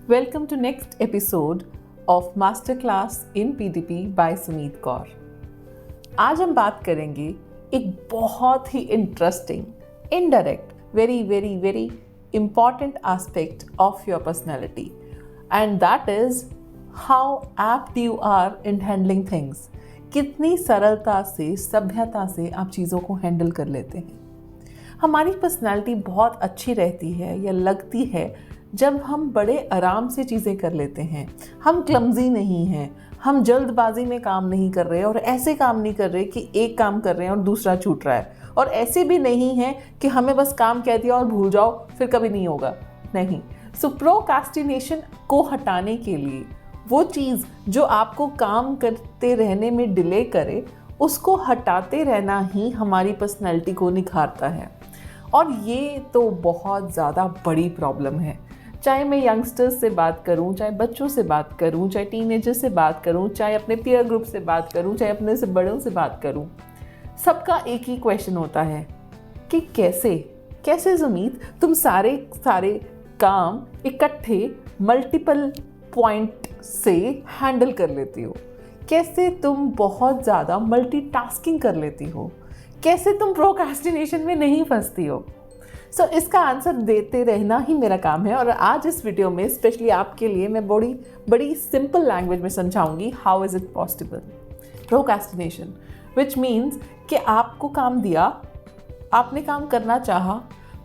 Welcome to next episode of Masterclass in PDP by Sumeet Kaur. आज हम बात करेंगे एक बहुत ही interesting, indirect, very important aspect of your personality, and that is how apt you are in handling things। कितनी सरलता से, सभ्यता से आप चीज़ों को हैंडल कर लेते हैं। हमारी पर्सनैलिटी बहुत अच्छी रहती है या लगती है जब हम बड़े आराम से चीज़ें कर लेते हैं। हम क्लमजी नहीं हैं, हम जल्दबाजी में काम नहीं कर रहे और ऐसे काम नहीं कर रहे कि एक काम कर रहे हैं और दूसरा छूट रहा है, और ऐसे भी नहीं है कि हमें बस काम कह दिया और भूल जाओ फिर कभी नहीं होगा, नहीं। सो प्रोक्रास्टिनेशन को हटाने के लिए वो चीज़ जो आपको काम करते रहने में डिले करे, उसको हटाते रहना ही हमारी पर्सनैलिटी को निखारता है। और ये तो बहुत ज़्यादा बड़ी प्रॉब्लम है। चाहे मैं यंगस्टर्स से बात करूं, चाहे बच्चों से बात करूं, चाहे टीनेजर से बात करूं, चाहे अपने पीयर ग्रुप से बात करूं, चाहे अपने से बड़ों से बात करूं, सबका एक ही क्वेश्चन होता है कि कैसे सुमीत तुम सारे काम इकट्ठे मल्टीपल पॉइंट से हैंडल कर लेती हो, कैसे तुम बहुत ज़्यादा मल्टीटास्किंग कर लेती हो, कैसे तुम प्रोक्रास्टिनेशन में नहीं फंसती हो। इसका आंसर देते रहना ही मेरा काम है। और आज इस वीडियो में स्पेशली आपके लिए मैं बड़ी सिंपल लैंग्वेज में समझाऊंगी how is it possible. Procrastination which means कि आपको काम दिया, आपने काम करना चाहा,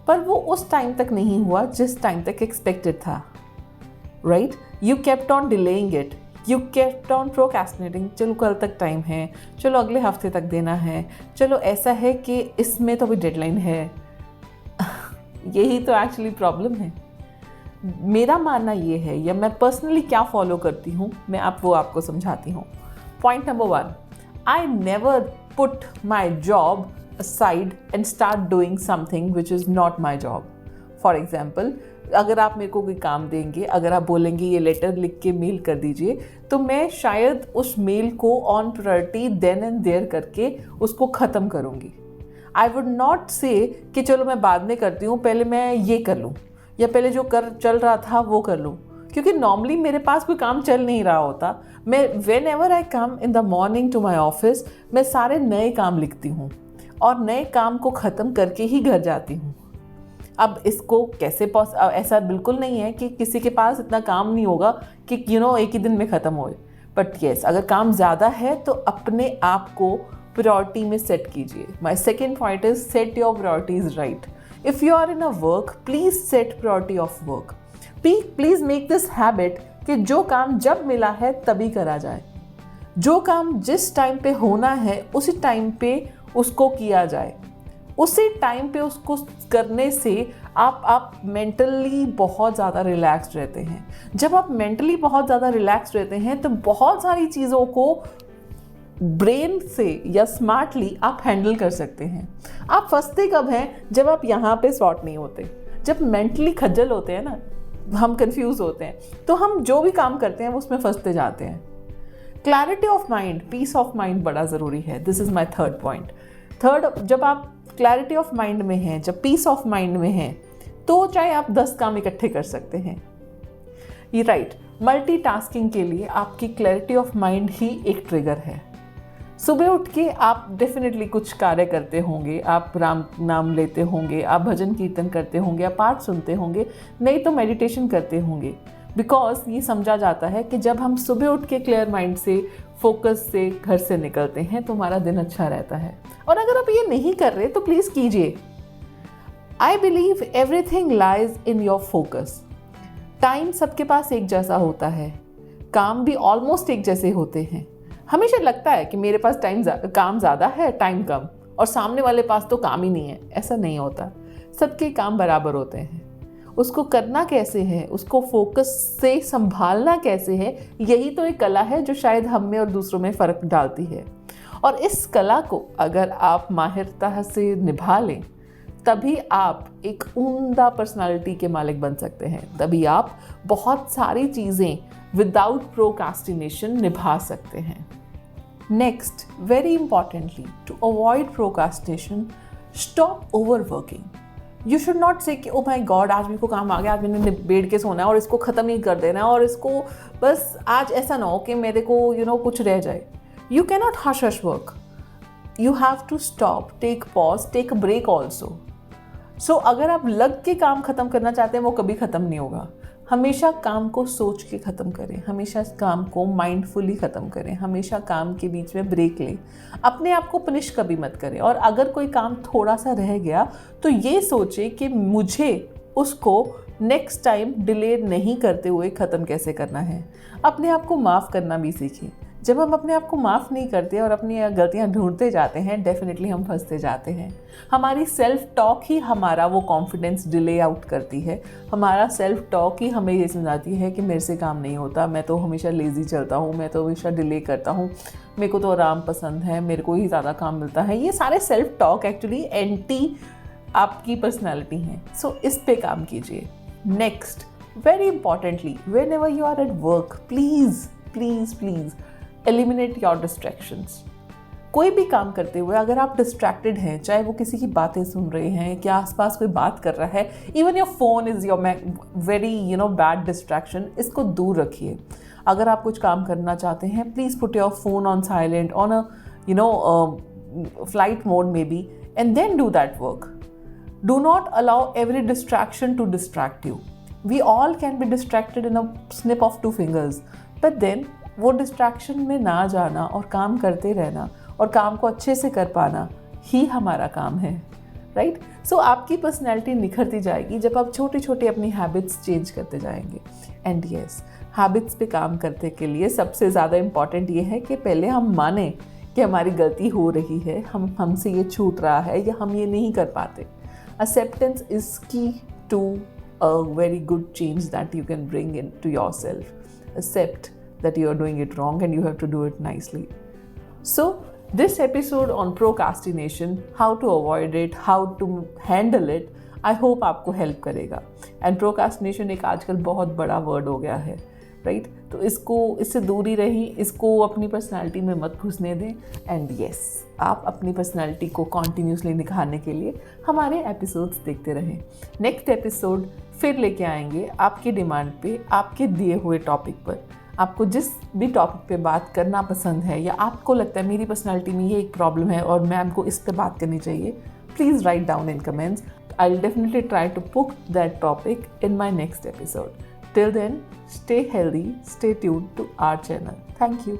पर वो उस टाइम तक नहीं हुआ जिस टाइम तक एक्सपेक्टेड था, right? You kept on delaying it, you kept on procrastinating. चलो कल तक टाइम है, चलो अगले हफ्ते तक देना है, चलो ऐसा है कि इसमें तो अभी डेडलाइन है। यही तो एक्चुअली प्रॉब्लम है। मेरा मानना ये है, या मैं पर्सनली क्या फॉलो करती हूँ, मैं आपको समझाती हूँ। Point number 1, I never put my job aside and start doing something which is not my job. For example, अगर आप मेरे को कोई काम देंगे, अगर आप बोलेंगे ये लेटर लिख के मेल कर दीजिए, तो मैं शायद उस मेल को on priority then and there करके उसको ख़त्म करूँगी। आई वुड नॉट से कि चलो मैं बाद में करती हूँ, पहले मैं ये कर लूँ, या पहले जो चल रहा था वो कर लूँ, क्योंकि नॉर्मली मेरे पास कोई काम चल नहीं रहा होता। मैं whenever I come in the morning to my office, मैं सारे नए काम लिखती हूँ और नए काम को ख़त्म करके ही घर जाती हूँ। अब इसको कैसे ऐसा बिल्कुल नहीं है कि किसी के पास इतना काम नहीं होगा कि एक ही दिन में ख़त्म होए, बट येस, अगर काम ज़्यादा है तो अपने आप को प्रायोरिटी में सेट कीजिए। My second point is set your priorities right. If you are in a work, please set priority of work. Please make this habit कि जो काम जब मिला है तभी करा जाए, जो काम जिस टाइम पे होना है उसी टाइम पे उसको किया जाए। उसी टाइम पे उसको करने से आप मेंटली बहुत ज़्यादा रिलैक्स्ड रहते हैं। जब आप मेंटली बहुत ज़्यादा रिलैक्स्ड रहते हैं तो बहुत सारी चीज़ों को ब्रेन से या स्मार्टली आप हैंडल कर सकते हैं। आप फंसते कब हैं? जब आप यहाँ पे सॉर्ट नहीं होते, जब मेंटली खज्जल होते हैं ना, हम कंफ्यूज होते हैं, तो हम जो भी काम करते हैं वो उसमें फंसते जाते हैं। Clarity of mind, peace of mind बड़ा ज़रूरी है। This is my third point. जब आप क्लैरिटी ऑफ माइंड में हैं, जब पीस ऑफ माइंड में हैं, तो चाहे आप 10 काम इकट्ठे कर सकते हैं। ये राइट, मल्टीटास्किंग के लिए आपकी क्लैरिटी ऑफ माइंड ही एक ट्रिगर है। सुबह उठ के आप डेफिनेटली कुछ कार्य करते होंगे, आप राम नाम लेते होंगे, आप भजन कीर्तन करते होंगे, आप पाठ सुनते होंगे, नहीं तो मेडिटेशन करते होंगे। बिकॉज ये समझा जाता है कि जब हम सुबह उठ के क्लियर माइंड से, फोकस से घर से निकलते हैं तो हमारा दिन अच्छा रहता है। और अगर आप ये नहीं कर रहे तो प्लीज़ कीजिए। I believe everything lies in your focus. Time सबके पास एक जैसा होता है, काम भी ऑलमोस्ट एक जैसे होते हैं। हमेशा लगता है कि मेरे पास काम ज़्यादा है, टाइम कम, और सामने वाले पास तो काम ही नहीं है। ऐसा नहीं होता, सबके काम बराबर होते हैं। उसको करना कैसे है, उसको फोकस से संभालना कैसे है, यही तो एक कला है जो शायद हम में और दूसरों में फ़र्क डालती है। और इस कला को अगर आप माहिरता से निभा लें, तभी आप एक उम्दा पर्सनालिटी के मालिक बन सकते हैं। तभी आप बहुत सारी चीज़ें विदाउट प्रोक्रास्टिनेशन निभा सकते हैं। Next, very importantly, to avoid procrastination, stop overworking. You should not से कि ओ माई गॉड आज मेरे को काम आ गया, आज मैंने निबेड़ के सोना है और इसको ख़त्म ही कर देना है और इसको बस आज ऐसा ना हो कि मेरे को कुछ रह जाए. You can not hush work. You have to stop, take pause, take break also. So अगर आप लग के काम ख़त्म करना चाहते हैं वो कभी ख़त्म नहीं होगा. हमेशा काम को सोच के ख़त्म करें, हमेशा काम को माइंडफुली ख़त्म करें, हमेशा काम के बीच में ब्रेक लें. अपने आप को पनिश कभी मत करें. और अगर कोई काम थोड़ा सा रह गया तो ये सोचें कि मुझे उसको नेक्स्ट टाइम डिले नहीं करते हुए ख़त्म कैसे करना है. अपने आप को माफ़ करना भी सीखें. जब हम अपने आप को माफ़ नहीं करते और अपनी गलतियां ढूंढते जाते हैं, डेफिनेटली हम फंसते जाते हैं. हमारी सेल्फ टॉक ही हमारा वो कॉन्फिडेंस डिले आउट करती है. हमारा सेल्फ टॉक ही हमें ये समझाती है कि मेरे से काम नहीं होता, मैं तो हमेशा लेज़ी चलता हूँ, मैं तो हमेशा डिले करता हूँ, मेरे को तो आराम पसंद है, मेरे को ही ज़्यादा काम मिलता है. ये सारे सेल्फ टॉक एक्चुअली एंटी आपकी पर्सनैलिटी हैं. सो इस पे काम कीजिए. Next, very importantly, whenever you are at work, please please please eliminate your distractions. कोई भी काम करते हुए अगर आप डिस्ट्रैक्टेड हैं, चाहे वो किसी की बातें सुन रहे हैं, क्या आसपास कोई बात कर रहा है, even your phone is your very bad distraction, इसको दूर रखिए. अगर आप कुछ काम करना चाहते हैं, please put your phone on silent, on a flight mode maybe, and then do that work. Do not allow every distraction to distract you. We all can be distracted in a snip of 2 fingers. But then वो distraction में ना जाना और काम करते रहना और काम को अच्छे से कर पाना ही हमारा काम है. राइट? सो आपकी पर्सनैलिटी निखरती जाएगी जब आप छोटी छोटी अपनी हैबिट्स चेंज करते जाएंगे. एंड यस, हैबिट्स पे काम करने के लिए सबसे ज़्यादा इम्पॉर्टेंट ये है कि पहले हम माने कि हमारी गलती हो रही है, हमसे ये छूट रहा है या हम ये नहीं कर पाते. Acceptance is key to a very good change that you can bring into yourself. Accept that you are doing it wrong and you have to do it nicely. So, this episode on procrastination, how to avoid it, how to handle it, I hope आपको help करेगा. And procrastination एक आजकल बहुत बड़ा word हो गया है. Right? तो इससे दूरी रही, इसको अपनी पर्सनालिटी में मत घुसने दें. एंड यस, आप अपनी पर्सनालिटी को कॉन्टीन्यूसली निखारने के लिए हमारे एपिसोड्स देखते रहें. नेक्स्ट एपिसोड फिर लेके आएंगे आपकी डिमांड पे, आपके दिए हुए टॉपिक पर. आपको जिस भी टॉपिक पे बात करना पसंद है या आपको लगता है मेरी पर्सनालिटी में ये एक प्रॉब्लम है और मैम को इस पे बात करनी चाहिए, please write down in comments. I will definitely try to put that topic in my next episode. Till then, stay healthy, stay tuned to our channel. Thank you.